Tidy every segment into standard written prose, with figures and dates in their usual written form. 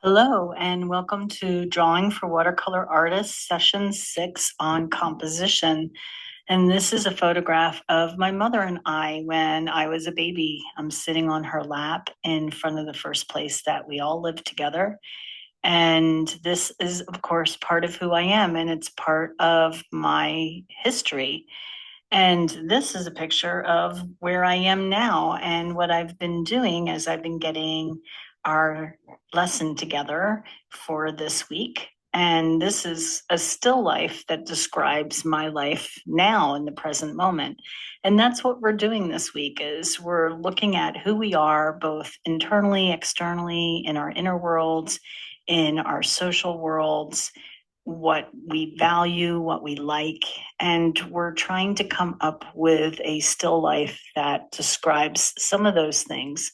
Hello, and welcome to Drawing for Watercolor Artists, Session 6 on Composition. And this is a photograph of my mother and I when I was a baby. I'm sitting on her lap in front of the first place that we all lived together. And this is, of course, part of who I am, and it's part of my history. And this is a picture of where I am now and what I've been doing as I've been getting our lesson together for this week. And this is a still life that describes my life now in the present moment. And that's what we're doing this week is we're looking at who we are both internally, externally, in our inner worlds, in our social worlds, what we value, what we like, and we're trying to come up with a still life that describes some of those things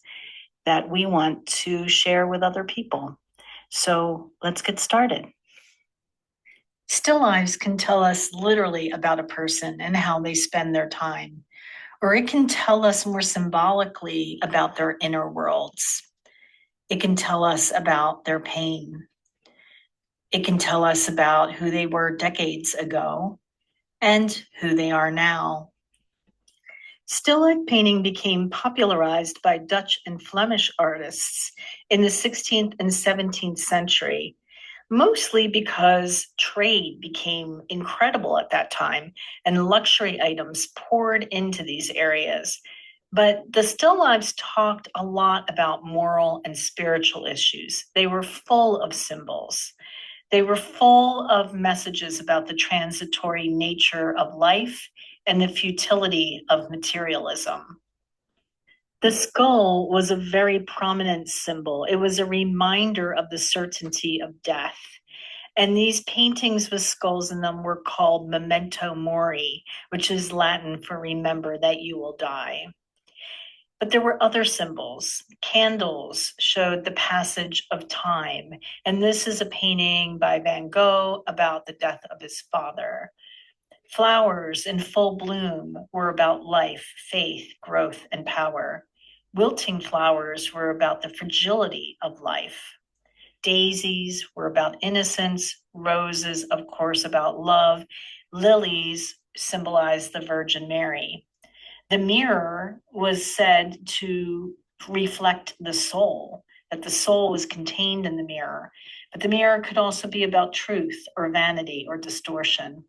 that we want to share with other people. So let's get started. Still lives can tell us literally about a person and how they spend their time, or it can tell us more symbolically about their inner worlds. It can tell us about their pain. It can tell us about who they were decades ago and who they are now. Still life painting became popularized by Dutch and Flemish artists in the 16th and 17th century, mostly because trade became incredible at that time and luxury items poured into these areas. But the still lives talked a lot about moral and spiritual issues. They were full of symbols. They were full of messages about the transitory nature of life and the futility of materialism. The skull was a very prominent symbol. It was a reminder of the certainty of death. And these paintings with skulls in them were called memento mori, which is Latin for remember that you will die. But there were other symbols. Candles showed the passage of time. And this is a painting by Van Gogh about the death of his father. Flowers in full bloom were about life, faith, growth, and power. Wilting flowers were about the fragility of life. Daisies were about innocence. Roses, of course, about love. Lilies symbolized the Virgin Mary. The mirror was said to reflect the soul, that the soul was contained in the mirror. But the mirror could also be about truth or vanity or distortion.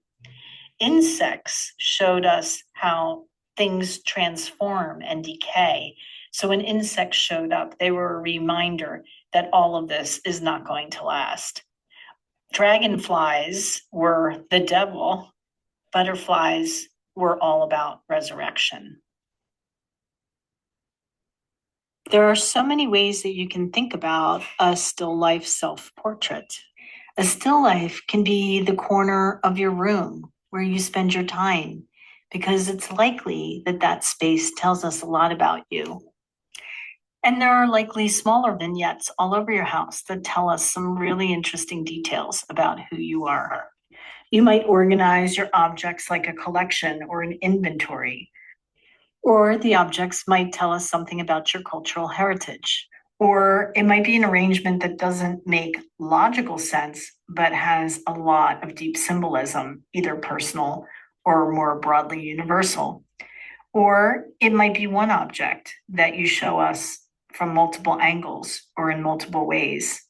Insects showed us how things transform and decay. So when insects showed up, they were a reminder that all of this is not going to last. Dragonflies were the devil. Butterflies were all about resurrection. There are so many ways that you can think about a still life self-portrait. A still life can be the corner of your room where you spend your time, because it's likely that that space tells us a lot about you. And there are likely smaller vignettes all over your house that tell us some really interesting details about who you are. You might organize your objects like a collection or an inventory, or the objects might tell us something about your cultural heritage. Or it might be an arrangement that doesn't make logical sense, but has a lot of deep symbolism, either personal or more broadly universal. Or it might be one object that you show us from multiple angles or in multiple ways.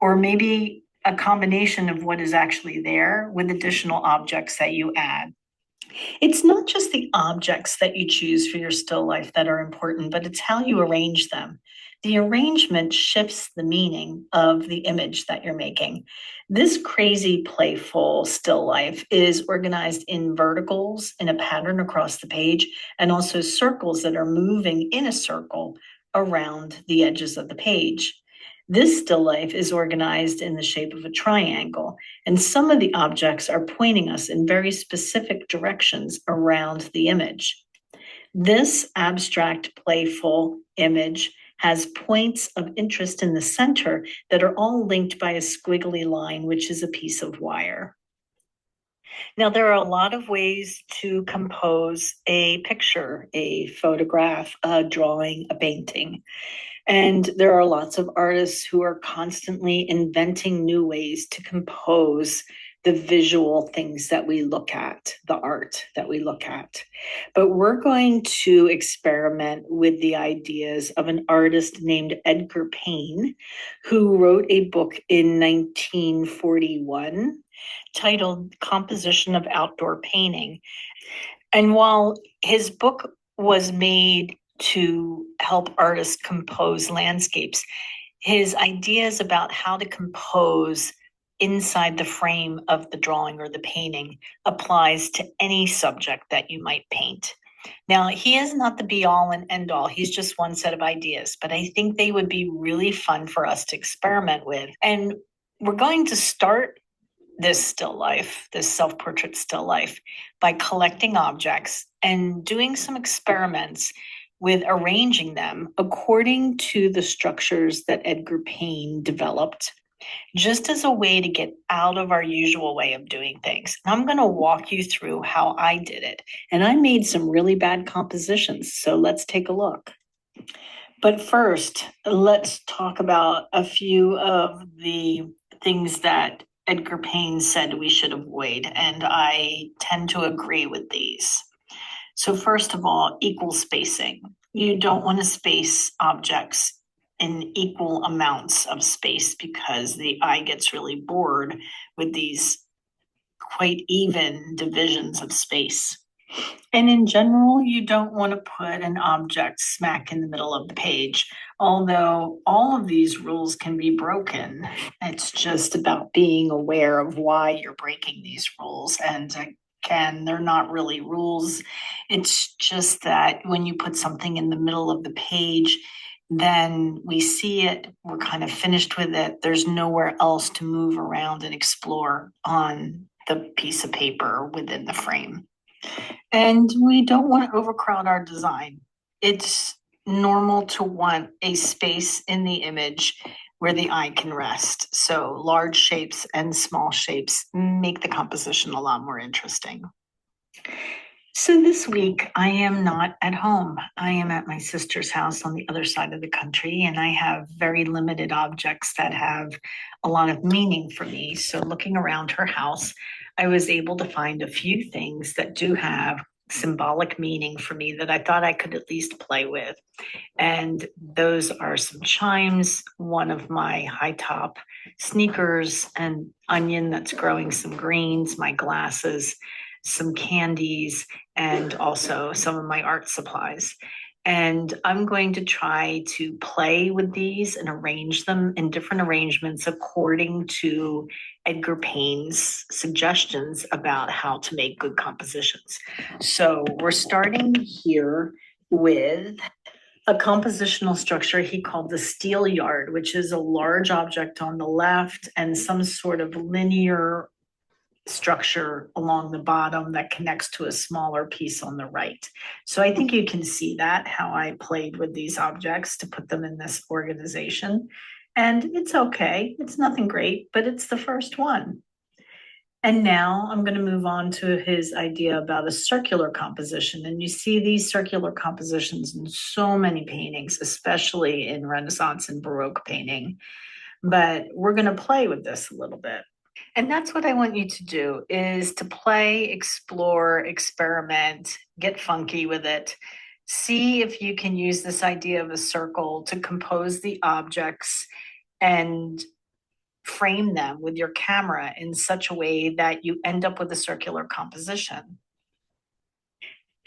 Or maybe a combination of what is actually there with additional objects that you add. It's not just the objects that you choose for your still life that are important, but it's how you arrange them. The arrangement shifts the meaning of the image that you're making. This crazy, playful still life is organized in verticals in a pattern across the page, and also circles that are moving in a circle around the edges of the page. This still life is organized in the shape of a triangle, and some of the objects are pointing us in very specific directions around the image. This abstract, playful image has points of interest in the center that are all linked by a squiggly line, which is a piece of wire. Now, there are a lot of ways to compose a picture, a photograph, a drawing, a painting. And there are lots of artists who are constantly inventing new ways to compose the visual things that we look at, the art that we look at. But we're going to experiment with the ideas of an artist named Edgar Payne, who wrote a book in 1941 titled Composition of Outdoor Painting. And while his book was made to help artists compose landscapes, his ideas about how to compose inside the frame of the drawing or the painting applies to any subject that you might paint. Now, he is not the be all and end all. He's just one set of ideas, but I think they would be really fun for us to experiment with. And we're going to start this still life, this self-portrait still life, by collecting objects and doing some experiments with arranging them according to the structures that Edgar Payne developed, just as a way to get out of our usual way of doing things. I'm going to walk you through how I did it. And I made some really bad compositions, so let's take a look. But first, let's talk about a few of the things that Edgar Payne said we should avoid, and I tend to agree with these. So first of all, equal spacing. You don't want to space objects in equal amounts of space because the eye gets really bored with these quite even divisions of space. And in general, you don't want to put an object smack in the middle of the page, although all of these rules can be broken. It's just about being aware of why you're breaking these rules. And again, they're not really rules. It's just that when you put something in the middle of the page, then we see it, we're kind of finished with it. There's nowhere else to move around and explore on the piece of paper within the frame. And we don't want to overcrowd our design. It's normal to want a space in the image where the eye can rest. So large shapes and small shapes make the composition a lot more interesting. So this week, I am not at home. I am at my sister's house on the other side of the country, and I have very limited objects that have a lot of meaning for me. So looking around her house, I was able to find a few things that do have symbolic meaning for me that I thought I could at least play with. And those are some chimes, one of my high top sneakers, an onion that's growing some greens, my glasses, some candies, and also some of my art supplies. And I'm going to try to play with these and arrange them in different arrangements according to Edgar Payne's suggestions about how to make good compositions. So we're starting here with a compositional structure he called the steel yard, which is a large object on the left and some sort of linear structure along the bottom that connects to a smaller piece on the right. So I think you can see that, how I played with these objects to put them in this organization. And it's okay. It's nothing great, but it's the first one. And now I'm going to move on to his idea about a circular composition. And you see these circular compositions in so many paintings, especially in Renaissance and Baroque painting. But we're going to play with this a little bit. And that's what I want you to do, is to play, explore, experiment, get funky with it. See if you can use this idea of a circle to compose the objects and frame them with your camera in such a way that you end up with a circular composition.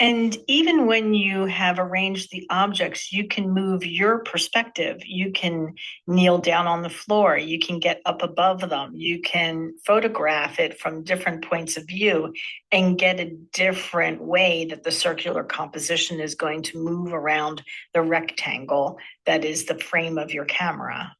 And even when you have arranged the objects, you can move your perspective. You can kneel down on the floor. You can get up above them. You can photograph it from different points of view and get a different way that the circular composition is going to move around the rectangle that is the frame of your camera.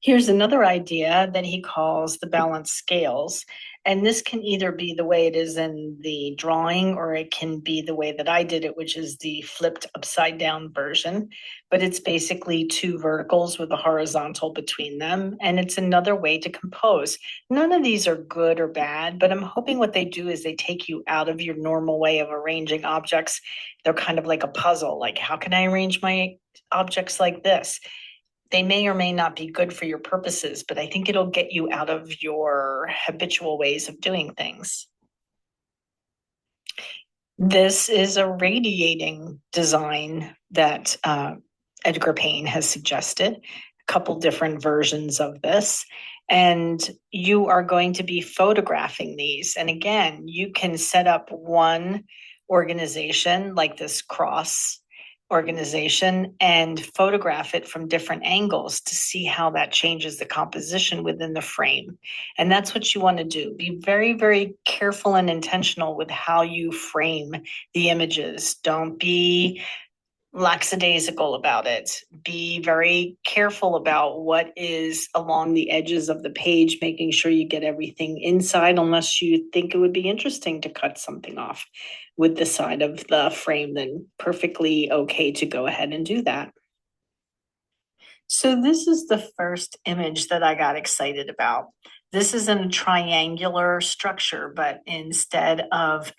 Here's another idea that he calls the balanced scales. And this can either be the way it is in the drawing, or it can be the way that I did it, which is the flipped upside down version. But it's basically two verticals with a horizontal between them. And it's another way to compose. None of these are good or bad, but I'm hoping what they do is they take you out of your normal way of arranging objects. They're kind of like a puzzle. Like, how can I arrange my objects like this? They may or may not be good for your purposes, but I think it'll get you out of your habitual ways of doing things. This is a radiating design that Edgar Payne has suggested, a couple different versions of this. And you are going to be photographing these. And again, you can set up one organization like this cross organization and photograph it from different angles to see how that changes the composition within the frame. And that's what you want to do. Be very, very careful and intentional with how you frame the images. Don't be lackadaisical about it. Be very careful about what is along the edges of the page, making sure you get everything inside, unless you think it would be interesting to cut something off with the side of the frame, then perfectly okay to go ahead and do that. So this is the first image that I got excited about. This is in a triangular structure, but instead of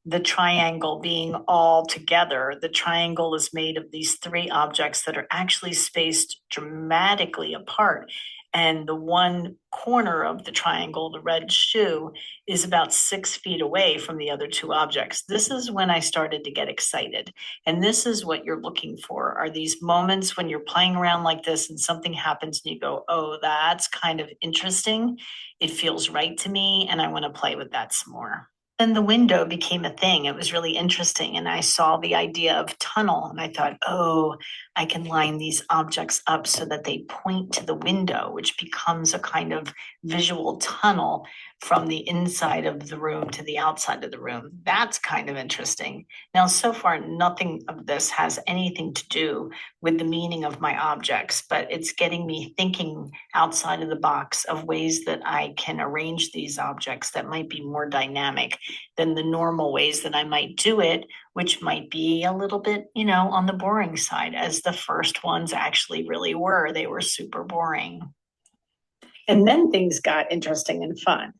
the triangle being all together, the triangle is made of these three objects that are actually spaced dramatically apart. And the one corner of the triangle, the red shoe, is about 6 feet away from the other two objects. This is when I started to get excited. And this is what you're looking for, are these moments when you're playing around like this and something happens and you go, oh, that's kind of interesting. It feels right to me, and I want to play with that some more. Then the window became a thing. It was really interesting. And I saw the idea of tunnel, and I thought, oh, I can line these objects up so that they point to the window, which becomes a kind of visual tunnel from the inside of the room to the outside of the room. That's kind of interesting. Now, so far, nothing of this has anything to do with the meaning of my objects, but it's getting me thinking outside of the box of ways that I can arrange these objects that might be more dynamic than the normal ways that I might do it, which might be a little bit, on the boring side, as the first ones actually really were. They were super boring. And then things got interesting and fun,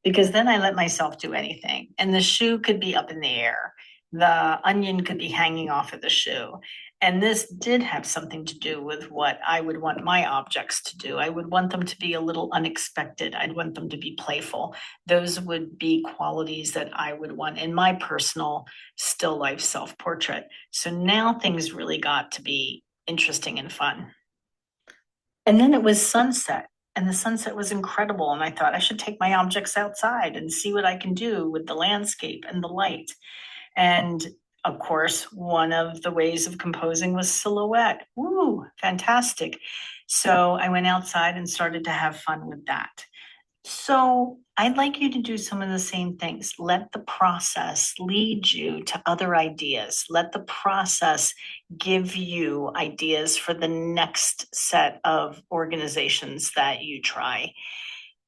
because then I let myself do anything. And the shoe could be up in the air. The onion could be hanging off of the shoe. And this did have something to do with what I would want my objects to do. I would want them to be a little unexpected. I'd want them to be playful. Those would be qualities that I would want in my personal still life self-portrait. So now things really got to be interesting and fun. And then it was sunset. And the sunset was incredible. And I thought I should take my objects outside and see what I can do with the landscape and the light. And of course, one of the ways of composing was silhouette. Woo, fantastic. So I went outside and started to have fun with that. So I'd like you to do some of the same things. Let the process lead you to other ideas. Let the process give you ideas for the next set of organizations that you try.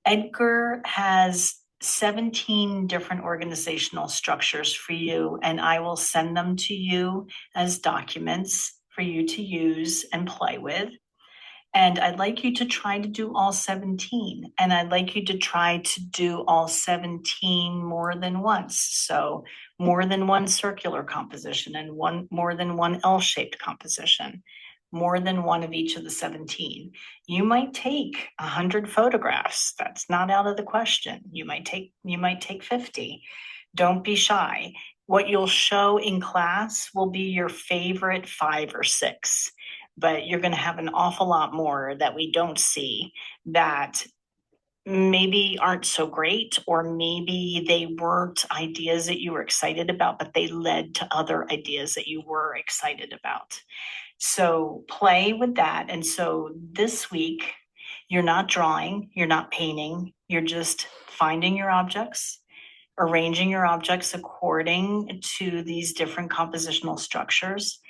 Edgar has 17 different organizational structures for you, and I will send them to you as documents for you to use and play with. And I'd like you to try to do all 17. And I'd like you to try to do all 17 more than once. So more than one circular composition and more than one L-shaped composition, more than one of each of the 17. You might take 100 photographs. That's not out of the question. You might take 50. Don't be shy. What you'll show in class will be your favorite 5 or 6. But you're going to have an awful lot more that we don't see that maybe aren't so great, or maybe they weren't ideas that you were excited about, but they led to other ideas that you were excited about. So play with that. And so this week, you're not drawing, you're not painting, you're just finding your objects, arranging your objects according to these different compositional structures,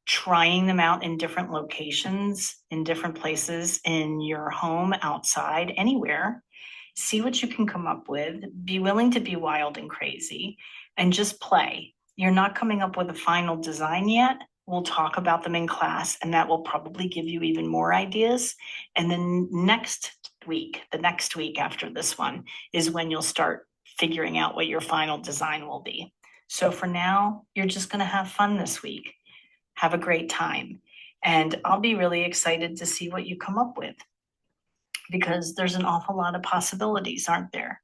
trying them out in different locations, in different places in your home, outside, anywhere, See what you can come up with. Be willing to be wild and crazy and just play. You're not coming up with a final design yet. We'll talk about them in class, and that will probably give you even more ideas. And then the next week after this one is when you'll start figuring out what your final design will be. So for now, you're just going to have fun this week. Have a great time. And I'll be really excited to see what you come up with, because there's an awful lot of possibilities, aren't there?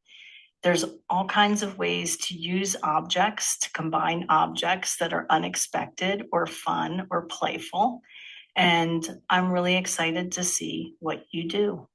There's all kinds of ways to use objects, to combine objects that are unexpected or fun or playful. And I'm really excited to see what you do.